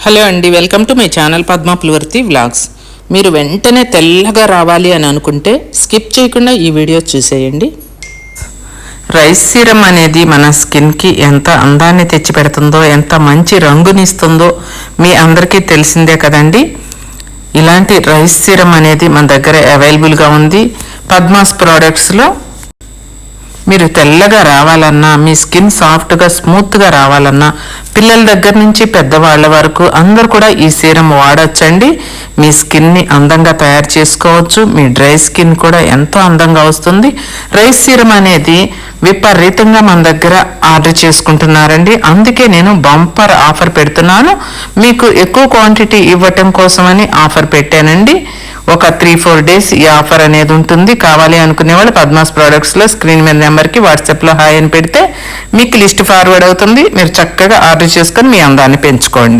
Hello అండి, welcome to my channel Padma Pulivarthi vlogs. మీరు వెంటనే తెల్లగా రావాలి అని అనుకుంటే స్కిప్ చేయకుండా ఈ వీడియో చూసేయండి. రైస్ సీరం అనేది మన స్కిన్కి ఎంత అందాన్ని తెచ్చిపెడుతుందో, ఎంత మంచి రంగునిస్తుందో మీ అందరికీ తెలిసిందే కదండి. ఇలాంటి రైస్ సీరం అనేది మన దగ్గర అవైలబుల్గా ఉంది పద్మాస్ ప్రోడక్ట్స్లో. మీరు తెల్లగా రావాలన్నా, మీ స్కిన్ సాఫ్ట్గా స్మూత్గా రావాలన్నా, పిల్లల దగ్గర నుంచి పెద్దవాళ్ళ వరకు అందరూ కూడా ఈ సీరం వాడచ్చండి. మీ స్కిన్ని అందంగా తయారు చేసుకోవచ్చు. మీ డ్రై స్కిన్ కూడా ఎంతో అందంగా వస్తుంది. రైస్ సీరం అనేది విపరీతంగా మన దగ్గర ఆర్డర్ చేసుకుంటున్నారండి. అందుకే నేను బంపర్ ఆఫర్ పెడుతున్నాను. మీకు ఎక్కువ క్వాంటిటీ ఇవ్వటం కోసమని ఆఫర్ పెట్టానండి. ఒక 3-4 డేస్ ఈ ఆఫర్ అనేది ఉంటుంది. కావాలి అనుకునే వాళ్ళు పద్మాస్ ప్రోడక్ట్స్లో స్క్రీన్ మీద నెంబర్కి వాట్సాప్లో హాయ్ అని పెడితే మీకు లిస్ట్ ఫార్వర్డ్ అవుతుంది. మీరు చక్కగా ఆర్డర్ చేసుకొని మీ అందాన్ని పెంచుకోండి.